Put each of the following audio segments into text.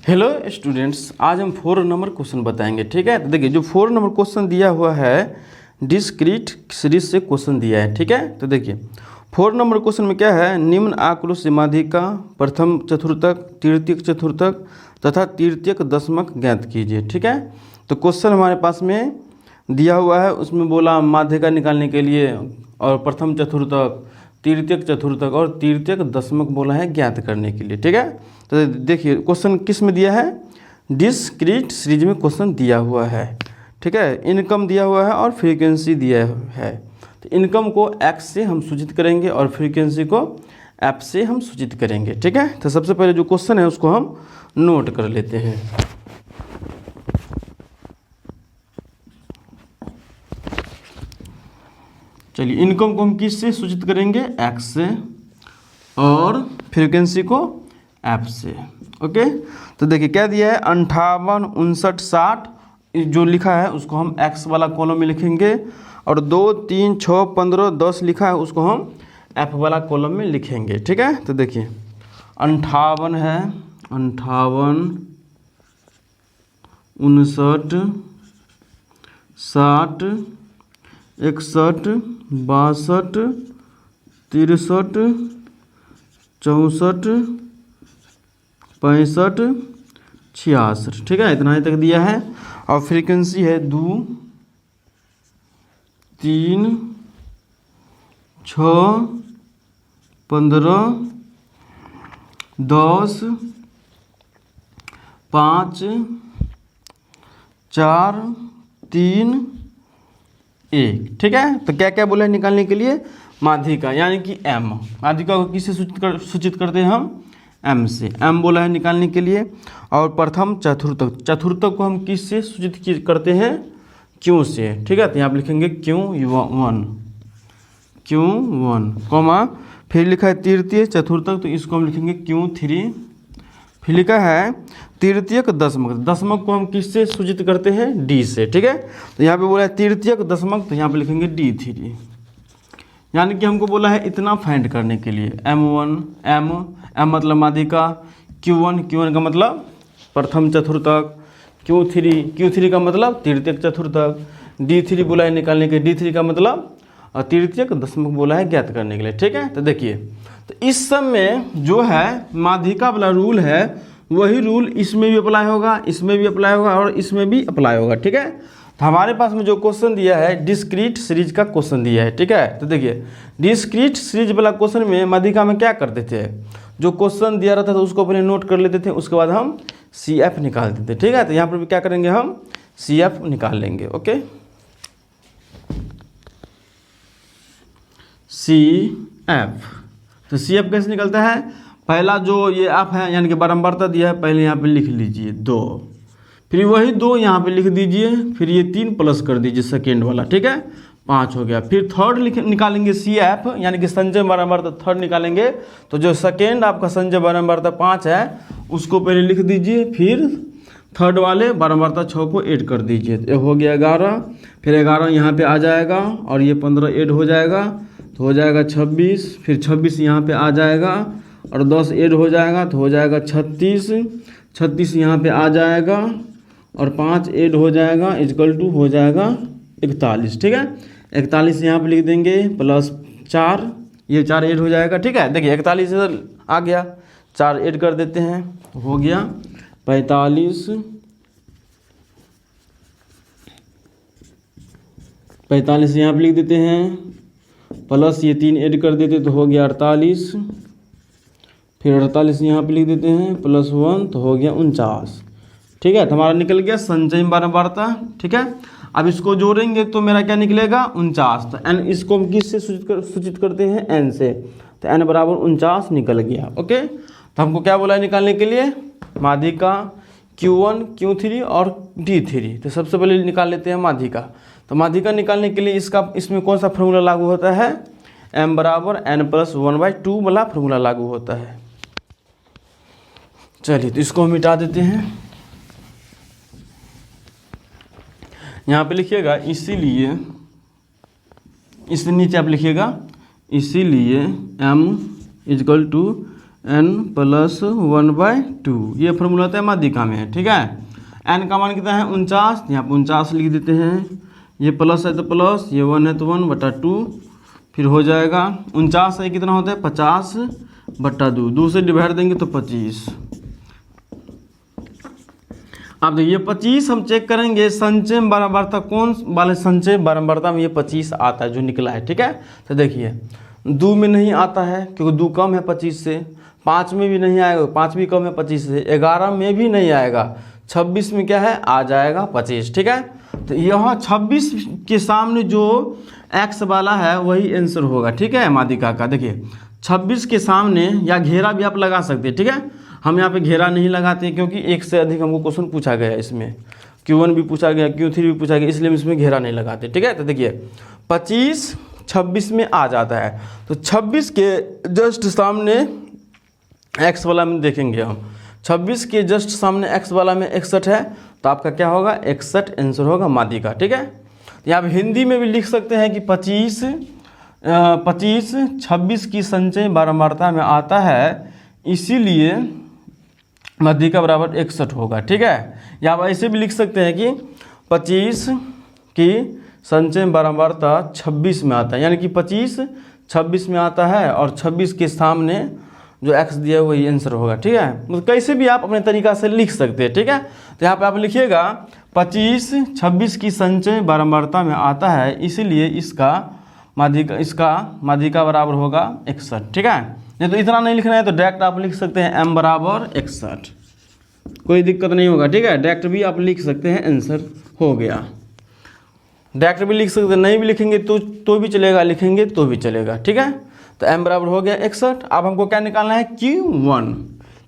Hello students, आज हम 4 number question बताएंगे। ठीक है, तो देखिए जो 4 नंबर क्वेश्चन दिया हुआ है डिस्क्रीट सीरीज से क्वेश्चन दिया है। ठीक है, तो देखिए 4 नंबर क्वेश्चन में क्या है, निम्न आकृति से माध्यिका प्रथम चतुर्थक, तृतीयक चतुर्थक तथा तृतीयक दशमक ज्ञात कीजिए। ठीक है, तो क्वेश्चन हमारे पास में दिया हुआ है, उसमें बोला माध्यिका निकालने के लिए और प्रथम चतुर्थक, तृतीयक चतुर्थक और तृतीयक दशमक बोला है ज्ञात करने के लिए। ठीक है, तो देखिए क्वेश्चन किस में दिया है, डिस्क्रीट सीरीज में क्वेश्चन दिया हुआ है। ठीक है, इनकम दिया हुआ है और फ्रीक्वेंसी दिया है। तो इनकम को एक्स से हम सूचित करेंगे और फ्रीक्वेंसी को एफ से हम सूचित करेंगे। ठीक है, तो सबसे पहले जो क्वेश्चन है उसको हम नोट कर लेते हैं। चलिए, इनकम को हम किस से सूचित करेंगे, एक्स से, और फ्रीक्वेंसी को एफ से। ओके, तो देखिए क्या दिया है, 58, 59, 60 जो लिखा है उसको हम एक्स वाला कॉलम में लिखेंगे, और 2, 3, 6, 15, 10 लिखा है उसको हम एफ वाला कॉलम में लिखेंगे। ठीक है, तो देखिए 58 है, 58, 59, 60, 61, 62, 63, 64, 65, 66। ठीक है, इतना ही तक दिया है। और फ्रीक्वेंसी है 2, 3, 6, 15, 10, 5, 4, 3, 1। ठीक है, तो क्या क्या बोला है निकालने के लिए, माध्यिका यानी कि एम। माध्यिका को किससे सूचित करते हैं हम, एम से। एम बोला है निकालने के लिए। और प्रथम चतुर्थक, चतुर्थक को हम किस से सूचित करते हैं, क्यू से। ठीक है, तो यहाँ पर लिखेंगे Q1, Q1 कॉमा, फिर लिखा है तृतीय चतुर्थक, तो इसको हम लिखेंगे Q3। फिर लिखा है तृतीयक दशमक, दशमक को हम किससे सूचित करते हैं, डी से। ठीक है, तो यहाँ पे बोला है तृतीयक दशमक, तो यहाँ पे लिखेंगे D3। यानी कि हमको बोला है इतना फाइंड करने के लिए, M1, M मतलब माध्यिका, Q1 का मतलब प्रथम चतुर्थक, Q3 का मतलब तृतीयक चतुर्थक, D3 बोला है निकालने के, D3 का मतलब तृतीयक दशमक बोला है ज्ञात करने के लिए। ठीक है, तो देखिए, तो इस सब में जो है माध्यिका वाला रूल है वही रूल इसमें भी अप्लाई होगा, इसमें भी अप्लाई होगा और इसमें भी अप्लाई होगा। ठीक है, तो हमारे पास में जो क्वेश्चन दिया है डिस्क्रीट सीरीज का क्वेश्चन दिया है। ठीक है, तो देखिए डिस्क्रीट सीरीज वाला क्वेश्चन में माध्यिका में क्या करते थे, जो क्वेश्चन दिया रहता था उसको पहले नोट कर लेते थे, उसके बाद हम CF निकालते थे। ठीक है, तो यहाँ पर भी क्या करेंगे, हम CF निकाल लेंगे। ओके, CF, तो CF कैसे निकलता है, पहला जो ये एफ है यानी कि बारंबारता दिया है, पहले यहाँ पे लिख लीजिए 2, फिर वही 2 यहाँ पे लिख दीजिए, फिर ये 3 प्लस कर दीजिए सेकेंड वाला। ठीक है, 5 हो गया। फिर थर्ड निकालेंगे CF यानी कि संचय बारंबारता, थर्ड निकालेंगे, तो जो सेकेंड आपका संचय बारंबारता 5 है उसको पहले लिख दीजिए, फिर थर्ड वाले बारंबारता 6 को ऐड कर दीजिए, तो हो गया 11, फिर 11 यहाँ पे आ जाएगा और ये 15 ऐड हो जाएगा, तो हो जाएगा 26, फिर 26 यहाँ पे आ जाएगा और 10 ऐड हो जाएगा, तो हो जाएगा 36, 36 यहाँ पे आ जाएगा और 5 ऐड हो जाएगा, इक्वल टू हो जाएगा 41। ठीक है, 41 यहाँ पे लिख देंगे प्लस 4, ये 4 ऐड हो जाएगा। ठीक है, देखिए 41 आ गया, 4 ऐड कर देते हैं, हो गया 45, 45 यहाँ पे लिख देते हैं, प्लस ये 3 ऐड कर देते तो हो गया 48, फिर 48 यहाँ पे लिख देते हैं प्लस 1, तो हो गया 49। ठीक है, तो हमारा निकल गया संचय बारंबारता। ठीक है, अब इसको जोड़ेंगे तो मेरा क्या निकलेगा, 49। तो n इसको हम किस से सूचित करते हैं, n से, तो n बराबर 49 निकल गया। ओके, तो हमको क्या बोला है निकालने के लिए, माध्यिका Q1, Q3 और D3। तो सबसे पहले निकाल लेते हैं माध्यिका। तो माध्यिका निकालने के लिए इसमें कौन सा फॉर्मूला लागू होता है, m बराबर n+1/2 वाला फॉर्मूला लागू होता है। चलिए, तो इसको हम मिटा देते हैं। यहाँ पे लिखिएगा इसीलिए, इससे नीचे आप लिखिएगा इसीलिए m = n प्लस 1/2, ये फॉर्मूला होता है माध्यिका में, ठीक है। n का मान कितना है 49, यहाँ पर 49 लिख देते हैं, ये प्लस है तो प्लस, ये 1 है तो 1/2, फिर हो जाएगा 49 है कितना होता है 50/2, 2 से डिवाइड देंगे तो 25। अब देखिए 25 हम चेक करेंगे संचय बारंबारता कौन वाले संचय बारंबारता में ये 25 आता है जो निकला है, ठीक है। तो देखिए 2 में नहीं आता है क्योंकि 2 कम है 25 से, 5 में भी नहीं आएगा, 5 भी कम है 25 से, 11 में भी नहीं आएगा, 26 में क्या है आ जाएगा 25, ठीक है। तो यहाँ 26 के सामने जो x वाला है वही आंसर होगा, ठीक है, माध्यिका का। देखिए 26 के सामने या घेरा भी आप लगा सकते हैं, ठीक है। हम यहाँ पे घेरा नहीं लगाते क्योंकि एक से अधिक हमको क्वेश्चन पूछा गया है, इसमें Q1 भी पूछा गया, Q3 भी पूछा गया, इसलिए हम इसमें घेरा नहीं लगाते, ठीक है। तो देखिए 25 26 में आ जाता है, तो 26 के जस्ट सामने x वाला में देखेंगे हम, 26 के जस्ट सामने x वाला में 61 है, तो आपका क्या होगा 61 आंसर होगा माध्यिका, ठीक है। तो यहाँ हिंदी में भी लिख सकते हैं कि 25 26 की संचय बारंबारता में आता है, इसीलिए माध्यिका बराबर 61 होगा, ठीक है। या आप ऐसे भी लिख सकते हैं कि 25 की संचय बारंबारता 26 में आता है, यानी कि 25 26 में आता है और 26 के सामने जो x दिया है वही आंसर होगा, ठीक है। मतलब कैसे भी आप अपने तरीका से लिख सकते हैं, ठीक है। तो यहाँ पे आप लिखिएगा 25 26 की संचय बारंबारता में आता है, इसीलिए इसका माध्यिका बराबर होगा 61, ठीक है। नहीं तो इतना नहीं लिखना है तो डायरेक्ट आप लिख सकते हैं m बराबर 61, कोई दिक्कत नहीं होगा, ठीक है। डायरेक्ट भी आप लिख सकते हैं, आंसर हो गया। डायरेक्ट भी लिख सकते हैं, नहीं भी लिखेंगे तो भी चलेगा, लिखेंगे तो भी चलेगा, ठीक है। तो m बराबर हो गया 61। अब हमको क्या निकालना है Q1।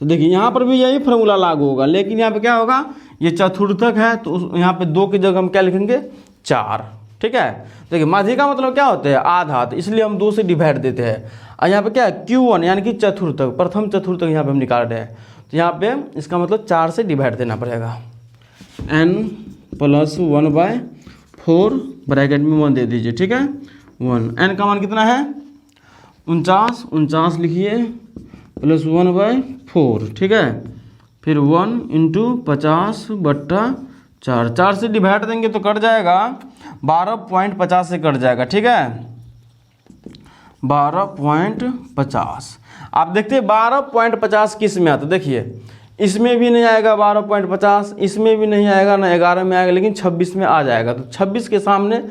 तो देखिए यहाँ पर भी यही फॉर्मूला लागू होगा, लेकिन यहाँ पे क्या होगा, ये चतुर्थक है तो यहाँ पे 2 की जगह हम क्या लिखेंगे 4, ठीक है। देखिए माध्यिका मतलब क्या होता है आधा, तो इसलिए हम 2 से डिवाइड देते हैं। और यहाँ पे क्या है Q1 यानी कि चतुर्थक, प्रथम चतुर्थक यहाँ पे हम निकाल रहे हैं, तो यहाँ पे इसका मतलब 4 से डिवाइड देना पड़ेगा। n प्लस 1/4 ब्रैकेट में 1 दे दीजिए, ठीक है। 1 n का मान कितना है 49 लिखिए प्लस 1/4, ठीक है। फिर 1 इंटू 50/4, 4 से डिवाइड देंगे तो कट जाएगा 12.50 से कट जाएगा, ठीक है। 12.50 आप देखते हैं 12.50 किस में आता है, देखिए इसमें भी नहीं आएगा 12.50, इसमें भी नहीं आएगा, ना 11 में आएगा, लेकिन 26 में आ जाएगा। तो 26 के सामने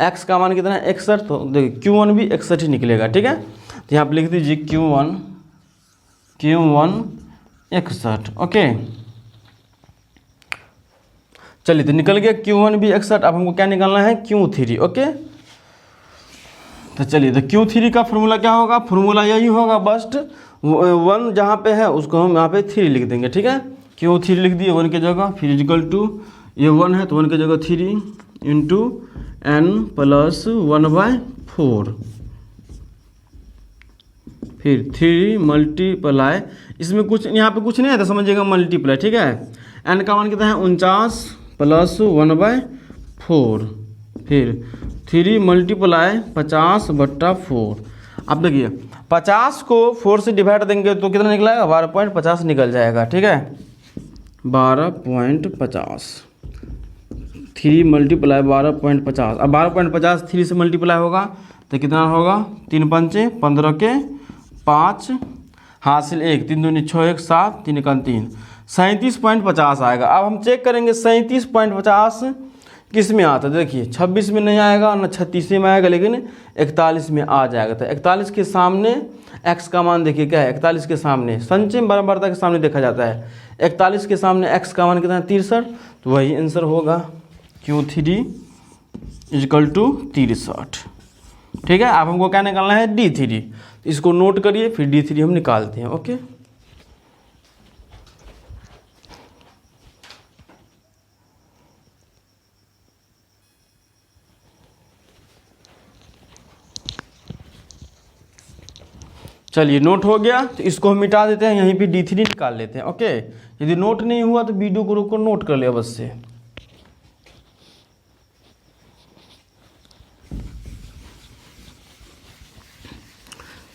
x का मान कितना है 61, तो देखिए Q1 भी 61 ही निकलेगा, ठीक है। तो यहाँ पर लिख दीजिए Q1 61, ओके। चलिए तो निकल गया Q1 भी 61। अब हमको क्या निकालना है Q3, ओके। तो चलिए तो Q3 का फॉर्मूला क्या होगा, फॉर्मूला यही होगा, बस 1 जहाँ पे है उसको हम यहाँ पे 3 लिख देंगे, ठीक है। Q3 लिख दिए 1 की जगह, फिर इक्वल टू ये 1 है तो 1 की जगह 3 इंटू n प्लस 1/4, फिर 3 मल्टीप्लाई, इसमें कुछ यहाँ पे कुछ नहीं है तो समझिएगा मल्टीप्लाई, ठीक है। n का मान कितना है 49 प्लस 1/4, फिर 3 मल्टीप्लाई 50/4। अब देखिए 50 को 4 से डिवाइड देंगे तो कितना निकलेगा 12.50 निकल जाएगा, ठीक है। 12.50, 3 मल्टीप्लाई 12.50, अब 12.50 3 से मल्टीप्लाई होगा तो कितना होगा 3 पंचे 15 के 5 हासिल 1, 3 दूनी 6 1 7 3 1 3, 37.50 आएगा। अब हम चेक करेंगे 37.50 किस में आता है, देखिए 26 में नहीं आएगा ना 36 में आएगा, लेकिन 41 में आ जाएगा। तो 41 के सामने x का मान देखिए क्या है, 41 के सामने संचय बारंबारता के सामने देखा जाता है, 41 के सामने x का मान कितना है 63, तो वही आंसर होगा Q3 इक्वल टू 63, ठीक है। अब हमको क्या निकालना है D3, इसको नोट करिए, फिर D3 हम निकालते हैं, ओके। चलिए नोट हो गया, तो इसको हम मिटा देते हैं, यहीं पे D3 निकाल लेते हैं, ओके। यदि नोट नहीं हुआ तो वीडियो को रोक नोट कर ले अवश्य।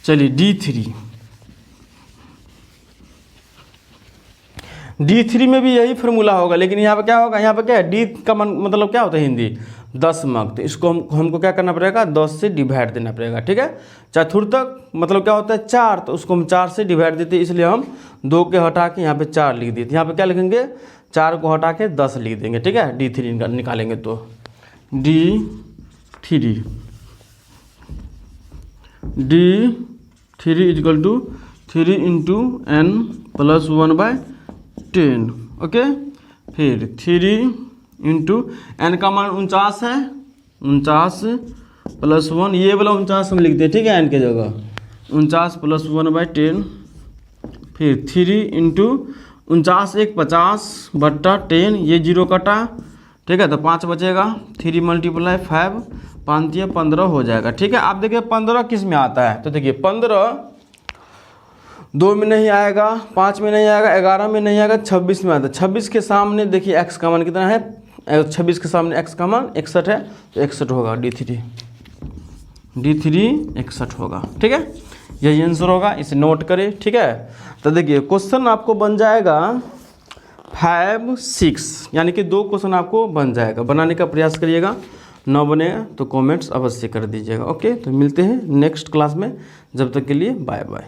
चलिए D3 D3 में भी यही फार्मूला होगा, लेकिन यहाँ पे क्या होगा, यहाँ पे क्या है, D का मतलब क्या होता है हिंदी 10 अंक, तो इसको हमको क्या करना पड़ेगा, 10 से डिवाइड देना पड़ेगा, ठीक है। चतुर्थक मतलब क्या होता है 4, तो उसको हम 4 से डिवाइड देते हैं, इसलिए हम 2 के हटा के यहाँ पे 4 लिख दिए। यहाँ पे क्या लिखेंगे, 4 को हटा के 10 लिख देंगे, ठीक है। D3 निकालेंगे तो D3 equal to 3 into n plus 1/10, okay. फिर 3 इंटू n का मान 49 है, 49 प्लस 1, ये वाला 49 हम लिखते हैं, ठीक है, n के जगह 49 प्लस 1/10। फिर 3 इंटू 49 एक 50/10, ये 0 कटा, ठीक है, तो 5 बचेगा। 3 × 5 5 या 15 हो जाएगा, ठीक है। आप देखिए 15 किस में आता है, तो देखिए 15 2 में नहीं आएगा, 5 में नहीं आएगा, 11 में नहीं आएगा, 26 में आता है। 26 के सामने देखिए x का मान कितना है, 26 के सामने x का मान 61 है, तो 61 होगा। D3 61 होगा, ठीक है। यही आंसर होगा, इसे नोट करें, ठीक है। तो देखिए क्वेश्चन आपको बन जाएगा 5 6, यानी कि 2 क्वेश्चन आपको बन जाएगा। बनाने का प्रयास करिएगा, न बनेगा तो कमेंट्स अवश्य कर दीजिएगा, ओके। तो मिलते हैं नेक्स्ट क्लास में, जब तक के लिए बाय बाय।